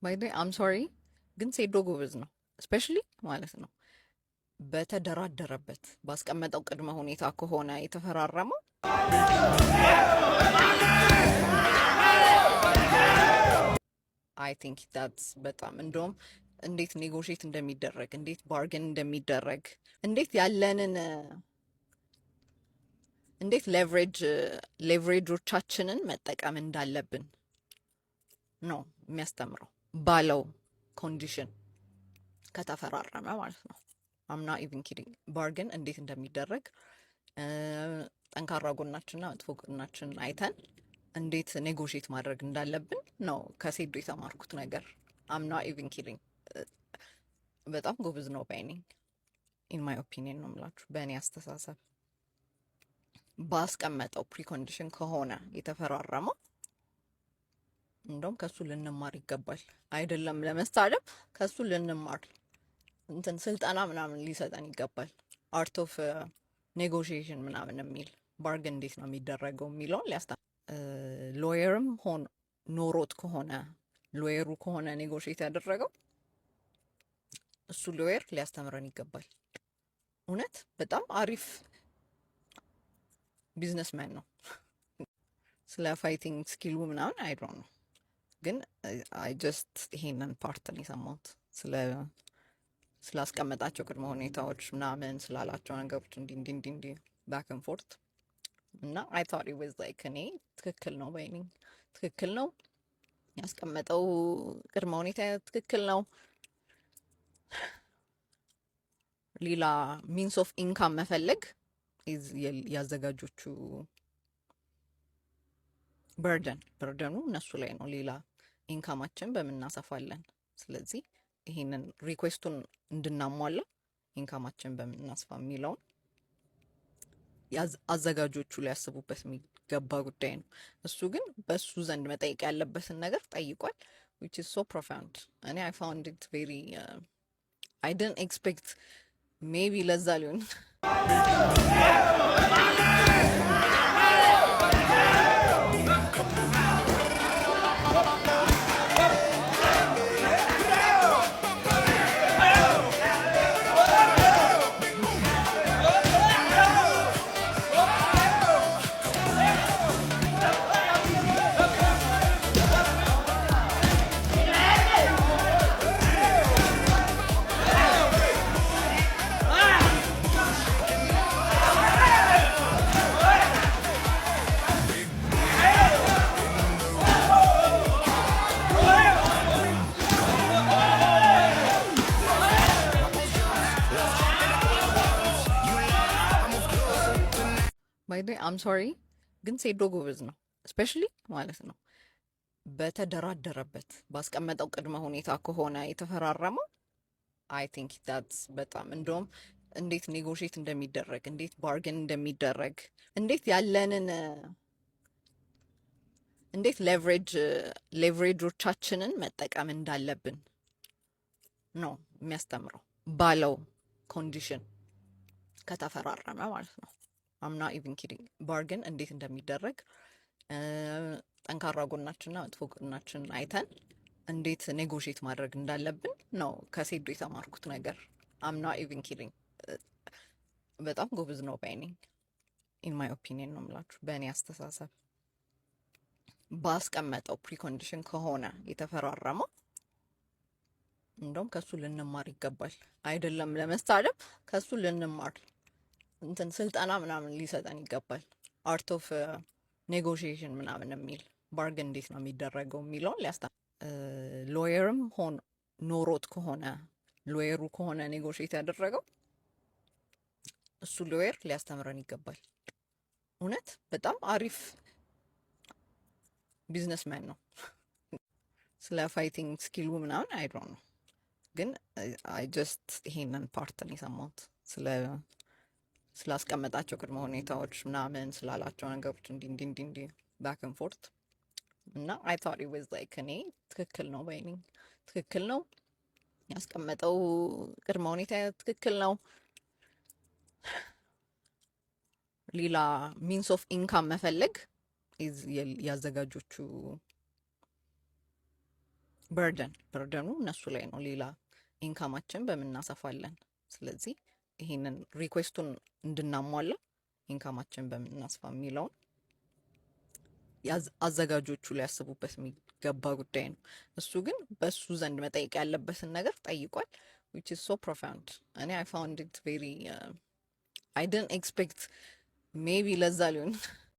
ባይ ዘ አም ሶሪ ግን ሴዶ ጎበዝ ነው። ስፔሻሊ ማለት ነው በተደራደረበት ባስቀመጠው ቅድመ ሁኔታ ከሆነ የተፈራረመው አይ ቲንክ ዳትስ በጣም እንደውም እንዴት ኔጎሽት እንደሚደረግ እንዴት ባርገን እንደሚደረግ እንዴት ሌቨሬጆቻችንን መጠቀም እንዳለብን ነው የሚያስተምረው ባለው ኮንዲሽን ከተፈራረመ ማለት ነው። አምና ኢቭን ኪዲንግ ባርገን እንዴት እንደሚደረግ ጠንካራ ጎናችንና መጥፎ ጎናችንን አይተን እንዴት ኔጎሽት ማድረግ እንዳለብን ነው ከሴዶ የተማርኩት ነገር። አምና ኢቭን ኪዲንግ በጣም ጎበዝ ነው ባይኔ። ኢን ማይ ኦፒኒየን ነው የምላችሁ። በእኔ አስተሳሰብ ባስቀመጠው ፕሪኮንዲሽን ከሆነ የተፈራረመው እንደውም ከሱ ልንማር ይገባል። አይደለም ለመሳደብ ከሱ ልንማር እንትን ስልጠና ምናምን ሊሰጠን ይገባል። አርት ኦፍ ኔጎሽዬሽን ምናምን የሚል ባርገን እንዴት ነው የሚደረገው የሚለውን ሎየርም ሆን ኖሮት ከሆነ ሎየሩ ከሆነ ኔጎሽት ያደረገው እሱ ሎየር ሊያስተምረን ይገባል። እውነት በጣም አሪፍ ቢዝነስመን ነው። ስለ ፋይቲንግ ስኪሉ ምናምን አይዶን ነው ግን አይ ጀስት ይሄንን ፓርት ነው የሰማሁት ስላስቀመጣቸው ቅድመ ሁኔታዎች ምናምን ስላላቸው ነገሮች እንዲ ባክን ፎርት እና አይ ቶት ኢት ዋዝ ላይክ እኔ ትክክል ነው ባይ ነኝ። ትክክል ነው ያስቀመጠው ቅድመ ሁኔታ ትክክል ነው። ሌላ ሚንስ ኦፍ ኢንካም መፈለግ ያዘጋጆቹ በርደኑ እነሱ ላይ ነው። ሌላ ኢንካማችን በምናሰፋለን። ስለዚህ ይሄንን ሪኩዌስቱን እንድናሟላ ኢንካማችን በምናስፋ የሚለውን አዘጋጆቹ ሊያስቡበት የሚገባ ጉዳይ ነው። እሱ ግን በሱ ዘንድ መጠየቅ ያለበትን ነገር ጠይቋል። which is so profound እኔ I found it very I didn't expect maybe ለዛ ሊሆን ባይ ዘ አም ሶሪ ግን ሴዶ ጎበዝ ነው። ስፔሻሊ ማለት ነው በተደራደረበት ባስቀመጠው ቅድመ ሁኔታ ከሆነ የተፈራረመው አይ ቲንክ ዳትስ በጣም እንደውም እንዴት ኔጎሽት እንደሚደረግ እንዴት ባርገን እንደሚደረግ እንዴት ሌቨሬጆቻችንን መጠቀም እንዳለብን ነው የሚያስተምረው ባለው ኮንዲሽን ከተፈራረመ ማለት ነው። አምና ኢቭን ኪዲንግ ባርገን እንዴት እንደሚደረግ ጠንካራ ጎናችንና መጥፎ ጎናችንን አይተን እንዴት ኔጎሽት ማድረግ እንዳለብን ነው ከሴዶ የተማርኩት ነገር። አምና ኢቭን ኪዲንግ በጣም ጎበዝ ነው ባይኔ። ኢን ማይ ኦፒኒየን ነው የምላችሁ። በእኔ አስተሳሰብ ባስቀመጠው ፕሪኮንዲሽን ከሆነ የተፈራረመው እንደውም ከሱ ልንማር ይገባል። አይደለም ለመሳደብ ከሱ ልንማር እንትን ስልጠና ምናምን ሊሰጠን ይገባል። አርት ኦፍ ኔጎሽዬሽን ምናምን የሚል ባርገን እንዴት ነው የሚደረገው የሚለውን ሎየርም ሆን ኖሮት ከሆነ ሎየሩ ከሆነ ኔጎሽት ያደረገው እሱ ሎየር ሊያስተምረን ይገባል። እውነት በጣም አሪፍ ቢዝነስመን ነው። ስለ ፋይቲንግ ስኪሉ ምናምን አይዶን ነው ግን አይ ጀስት ይሄንን ፓርት ነው የሰማሁት ስላስቀመጣቸው ቅድመ ሁኔታዎች ምናምን ስላላቸው ነገሮች እንዲ ባክን ፎርት እና አይ ቶት ኢት ዋዝ ላይክ እኔ ትክክል ነው ባይ ነኝ። ትክክል ነው ያስቀመጠው ቅድመ ሁኔታ ትክክል ነው። ሌላ ሚንስ ኦፍ ኢንካም መፈለግ ያዘጋጆቹ በርደኑ እነሱ ላይ ነው። ሌላ ኢንካማችን በምናሰፋለን። ስለዚህ ይሄንን ሪኩዌስቱን እንድናሟላ ኢንካማችን በምናስፋ የሚለውን አዘጋጆቹ ሊያስቡበት የሚገባ ጉዳይ ነው። እሱ ግን በእሱ ዘንድ መጠየቅ ያለበትን ነገር ጠይቋል። which is so profound እኔ I found it very I didn't expect maybe ለዛ ሊሆን